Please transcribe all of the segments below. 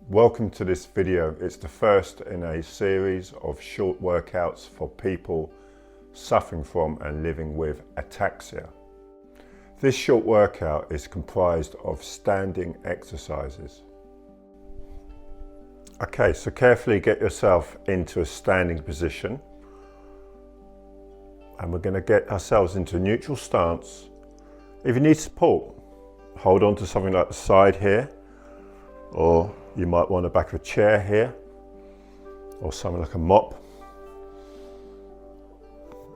Welcome to this video. It's the first in a series of short workouts for people suffering from and living with ataxia. This short workout is comprised of standing exercises. Okay, so carefully get yourself into a standing position, and we're going to get ourselves into a neutral stance. If you need support, hold on to something like the side here, or you might want the back of a chair here, or something like a mop,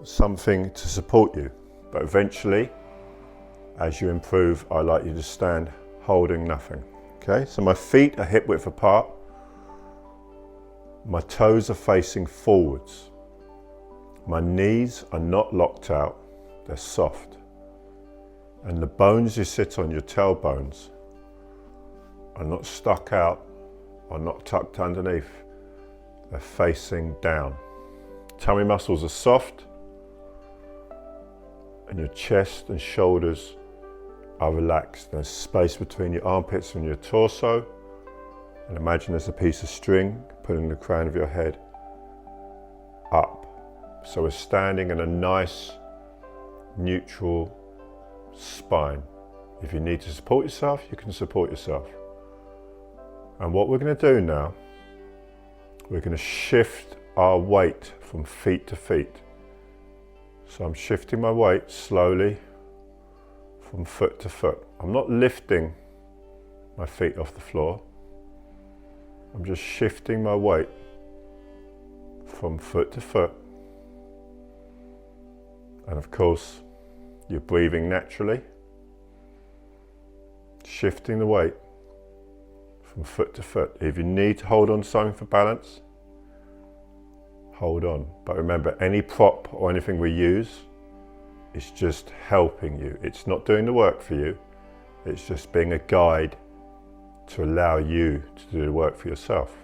something to support you. But eventually, as you improve, I like you to stand holding nothing. Okay, so my feet are hip width apart, my toes are facing forwards, my knees are not locked out, they're soft, and the bones you sit on, your tailbones, are not stuck out or not tucked underneath, they're facing down. Tummy muscles are soft, and your chest and shoulders are relaxed. There's space between your armpits and your torso, and imagine there's a piece of string pulling the crown of your head up. So we're standing in a nice neutral spine. If you need to support yourself, you can support yourself. And what we're going to do now, we're going to shift our weight from feet to feet. So I'm shifting my weight slowly from foot to foot. I'm not lifting my feet off the floor. I'm just shifting my weight from foot to foot. And of course, you're breathing naturally, shifting the weight from foot to foot. If you need to hold on to something for balance, hold on. But remember, any prop or anything we use is just helping you. It's not doing the work for you. It's just being a guide to allow you to do the work for yourself.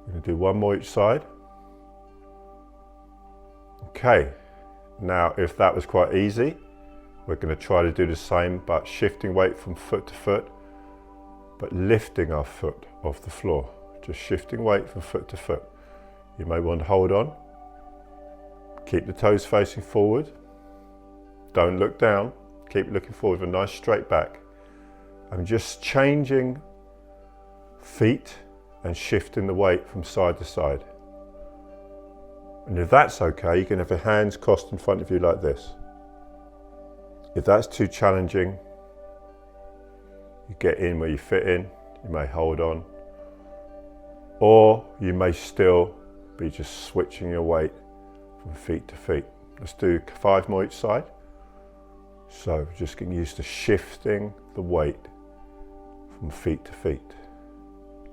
We're going to do one more each side. Okay, now if that was quite easy, we're going to try to do the same, but shifting weight from foot to foot, but lifting our foot off the floor. Just shifting weight from foot to foot. You may want to hold on. Keep the toes facing forward. Don't look down. Keep looking forward with a nice straight back. I'm just changing feet and shifting the weight from side to side. And if that's okay, you can have your hands crossed in front of you like this. If that's too challenging, you get in where you fit in, you may hold on, or you may still be just switching your weight from feet to feet. Let's do 5 more each side. So just getting used to shifting the weight from feet to feet.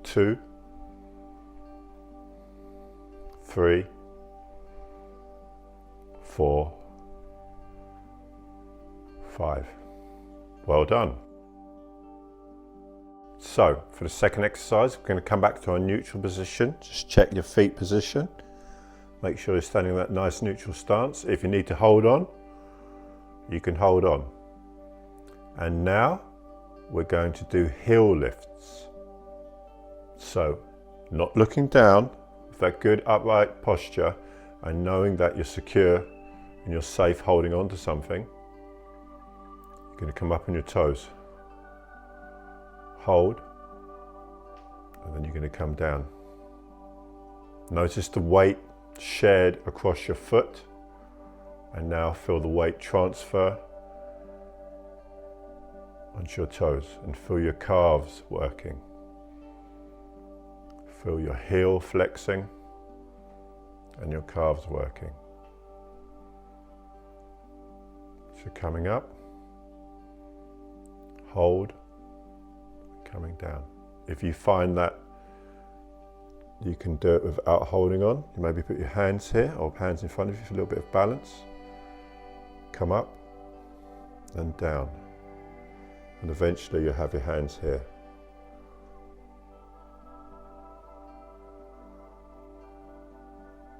2, 3, 4, 5. Well done. So for the second exercise, we're going to come back to our neutral position. Just check your feet position. Make sure you're standing in that nice neutral stance. If you need to hold on, you can hold on. And now we're going to do heel lifts. So not looking down, with that good upright posture, and knowing that you're secure and you're safe holding on to something, you're going to come up on your toes. Hold, and then you're going to come down. Notice the weight shared across your foot, and now feel the weight transfer onto your toes, and feel your calves working. Feel your heel flexing and your calves working. So coming up, hold, coming down. If you find that you can do it without holding on, you maybe put your hands here or hands in front of you for a little bit of balance. Come up and down, and eventually you'll have your hands here.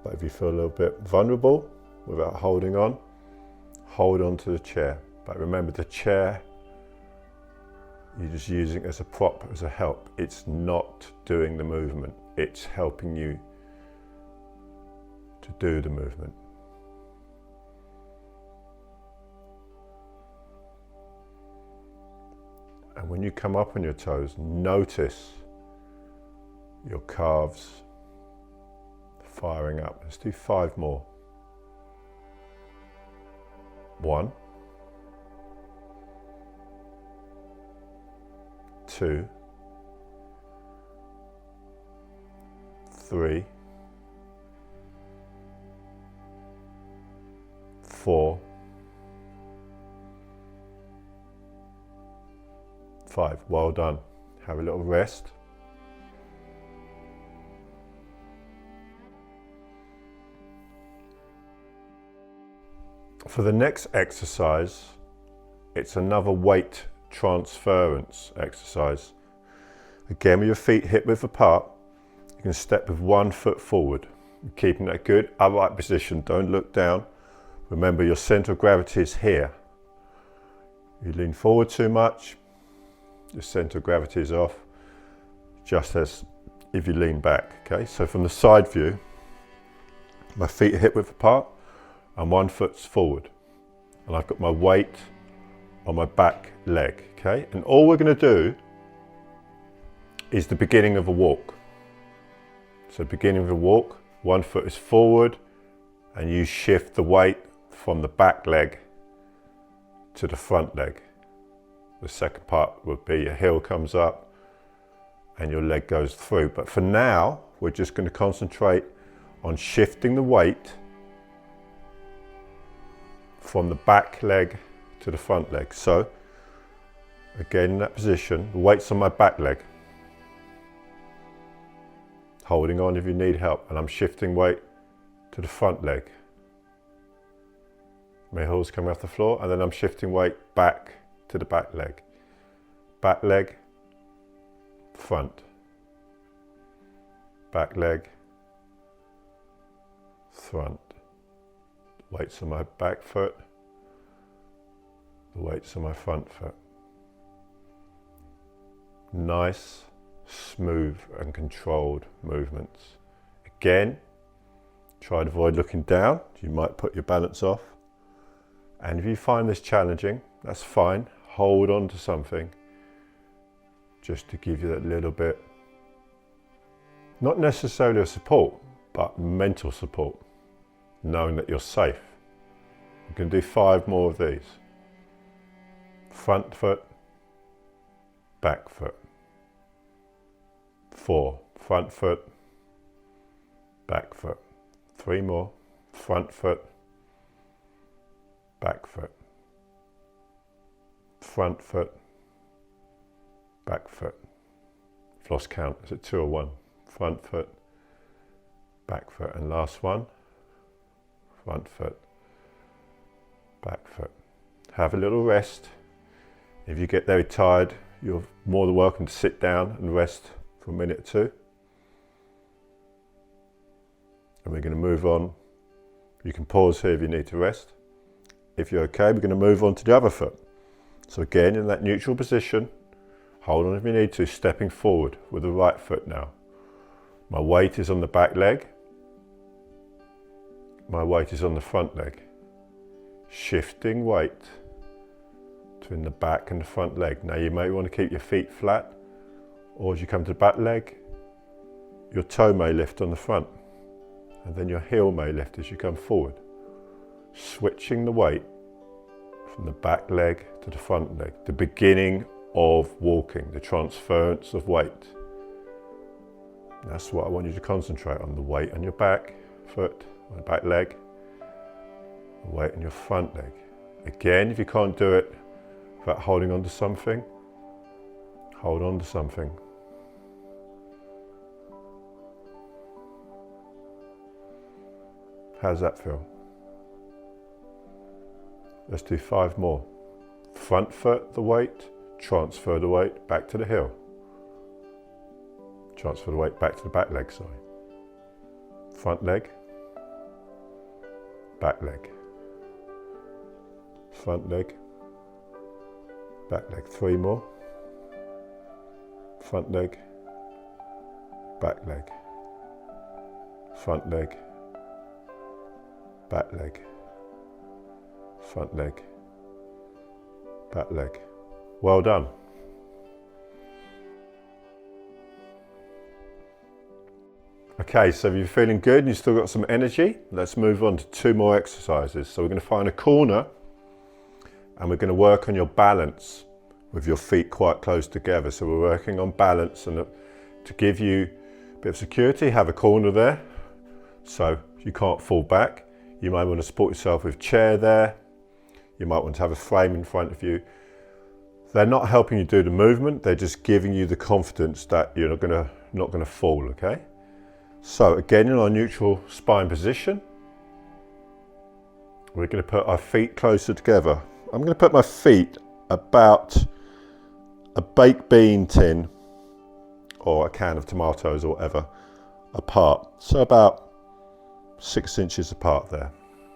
But if you feel a little bit vulnerable without holding on, hold on to the chair. But remember, the chair You're just using it as a prop, as a help. It's not doing the movement. It's helping you to do the movement. And when you come up on your toes, notice your calves firing up. Let's do 5 more. 1, 2, 3, 4, 5. Well done. Have a little rest. For the next exercise, it's another weight transference exercise. Again, with your feet hip width apart, you can step with 1 foot forward, keeping that good upright position. Don't look down. Remember, your center of gravity is here. You lean forward too much, your center of gravity is off, just as if you lean back. Okay, so from the side view, my feet are hip width apart and 1 foot's forward, and I've got my weight on my back leg. Okay, and all we're going to do is the beginning of a walk. So beginning of a walk, 1 foot is forward, and you shift the weight from the back leg to the front leg. The second part would be your heel comes up and your leg goes through. But for now, we're just going to concentrate on shifting the weight from the back leg to the front leg. So again, in that position, the weight's on my back leg. Holding on if you need help, and I'm shifting weight to the front leg. My heels coming off the floor, and then I'm shifting weight back to the back leg. Back leg, front. Back leg, front. The weight's on my back foot. The weight's on my front foot. Nice, smooth and controlled movements. Again, try to avoid looking down. You might put your balance off. And if you find this challenging, that's fine. Hold on to something just to give you that little bit, not necessarily of support, but mental support, knowing that you're safe. You can do 5 more of these. Front foot, back foot. 4, front foot, back foot. 3 more, front foot, back foot. Front foot, back foot. I've lost count. Is it 2 or 1? Front foot, back foot. And last one, front foot, back foot. Have a little rest. If you get very tired, you're more than welcome to sit down and rest for a minute or 2. And we're going to move on. You can pause here if you need to rest. If you're okay, we're going to move on to the other foot. So again, in that neutral position, hold on if you need to, stepping forward with the right foot now. My weight is on the back leg. My weight is on the front leg. Shifting weight between the back and the front leg. Now you may want to keep your feet flat, or as you come to the back leg, your toe may lift on the front, and then your heel may lift as you come forward. Switching the weight from the back leg to the front leg. The beginning of walking, the transference of weight. That's what I want you to concentrate on, the weight on your back foot, on the back leg, the weight on your front leg. Again, if you can't do it without holding on to something, hold on to something. How's that feel? Let's do 5 more. Front foot, the weight, transfer the weight back to the heel. Transfer the weight back to the back leg, sorry. Front leg, back leg. Front leg, back leg. 3 more. front leg, back leg, front leg, back leg, front leg, back leg. Well done. Okay, so if you're feeling good and you've still got some energy, let's move on to 2 more exercises. So we're going to find a corner and we're going to work on your balance with your feet quite close together. So we're working on balance, and to give you a bit of security, have a corner there so you can't fall back. You might want to support yourself with a chair there. You might want to have a frame in front of you. They're not helping you do the movement, they're just giving you the confidence that you're not going to fall, okay? So again, in our neutral spine position, we're going to put our feet closer together. I'm going to put my feet about a baked bean tin or a can of tomatoes or whatever apart. So about 6 inches apart there.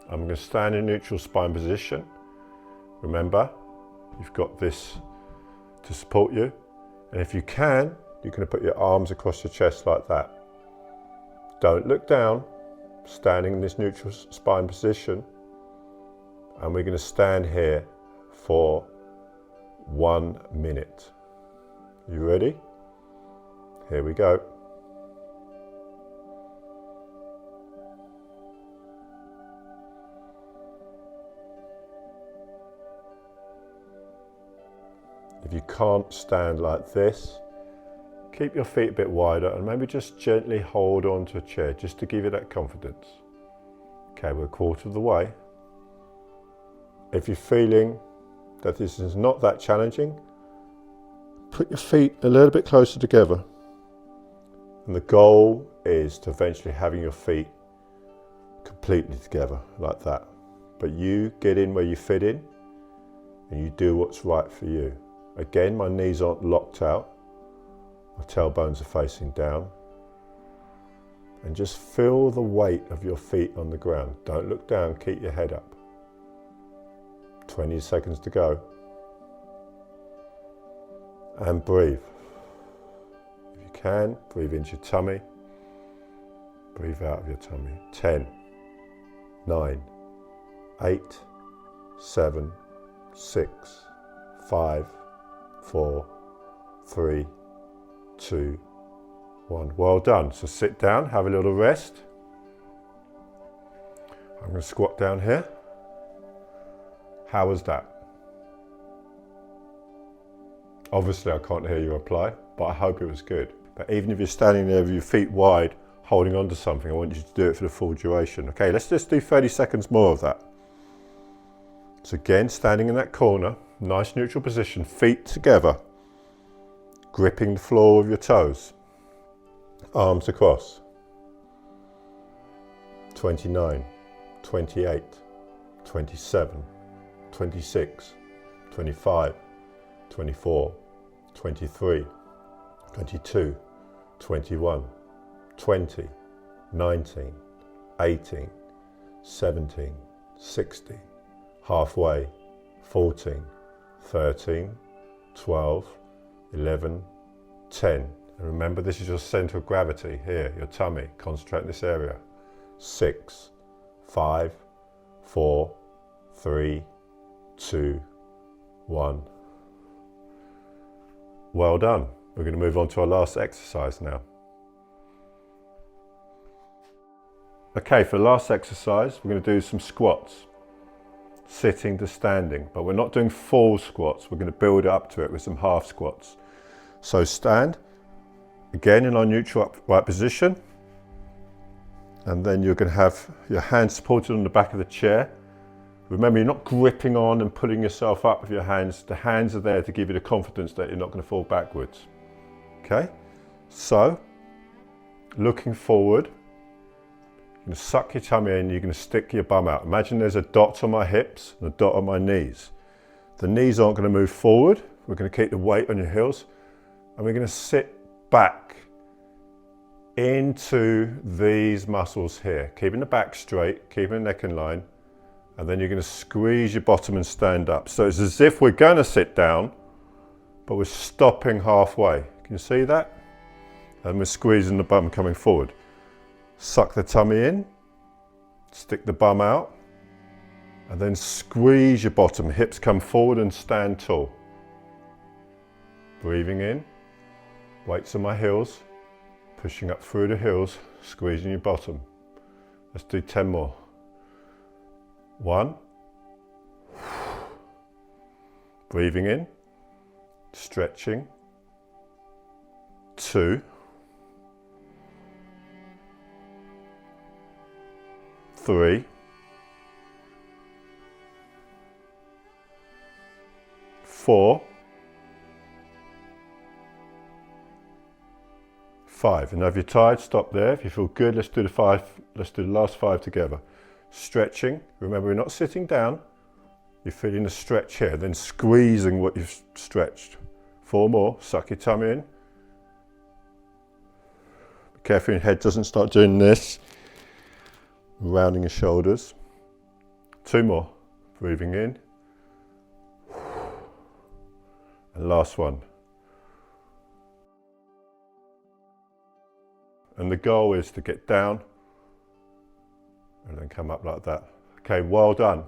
I'm going to stand in neutral spine position. Remember, you've got this to support you. And if you can, you're going to put your arms across your chest like that. Don't look down, standing in this neutral spine position. And we're going to stand here for 1 minute. You ready? Here we go. If you can't stand like this, keep your feet a bit wider and maybe just gently hold on to a chair just to give you that confidence. Okay, we're a quarter of the way. If you're feeling that this is not that challenging, put your feet a little bit closer together. And the goal is to eventually having your feet completely together like that. But you get in where you fit in and you do what's right for you. Again, my knees aren't locked out. My tailbones are facing down. And just feel the weight of your feet on the ground. Don't look down, keep your head up. 20 seconds to go. And breathe. If you can, breathe into your tummy. Breathe out of your tummy. 10, 9, 8, 7, 6, 5, 4, 3, 2, 1. Well done. So sit down, have a little rest. I'm going to squat down here. How was that? Obviously I can't hear you reply, but I hope it was good. But even if you're standing there with your feet wide, holding on to something, I want you to do it for the full duration. Okay, let's just do 30 seconds more of that. So again, standing in that corner, nice neutral position, feet together, gripping the floor with your toes, arms across. 29, 28, 27, 26, 25, 24, 23, 22, 21, 20, 19, 18, 17, 16, halfway, 14, 13, 12, 11, 10. And remember, this is your center of gravity here, your tummy. Concentrate in this area. 6, 5, 4, 3, 2, 1. Well done. We're going to move on to our last exercise now. Okay, for the last exercise, we're going to do some squats. Sitting to standing, but we're not doing full squats. We're going to build up to it with some half squats. So stand, again in our neutral upright position, and then you're going to have your hands supported on the back of the chair. Remember, you're not gripping on and pulling yourself up with your hands. The hands are there to give you the confidence that you're not going to fall backwards. Okay, so looking forward, you're going to suck your tummy in, you're going to stick your bum out. Imagine there's a dot on my hips and a dot on my knees. The knees aren't going to move forward. We're going to keep the weight on your heels, and we're going to sit back into these muscles here, keeping the back straight, keeping the neck in line, and then you're going to squeeze your bottom and stand up. So it's as if we're going to sit down, but we're stopping halfway. Can you see that? And we're squeezing the bum coming forward. Suck the tummy in, stick the bum out, and then squeeze your bottom. Hips come forward and stand tall. Breathing in, weights on my heels, pushing up through the heels, squeezing your bottom. Let's do 10 more. 1. Breathing in, stretching. 2. 3. 4. 5. And if you're tired, stop there. If you feel good, let's do the last 5 together. Stretching. Remember, we're not sitting down. You're feeling the stretch here, then squeezing what you've stretched. 4 more. Suck your tummy in. Be careful your head doesn't start doing this. Rounding your shoulders. 2 more. Breathing in. And last one. And the goal is to get down and then come up like that. Okay, well done.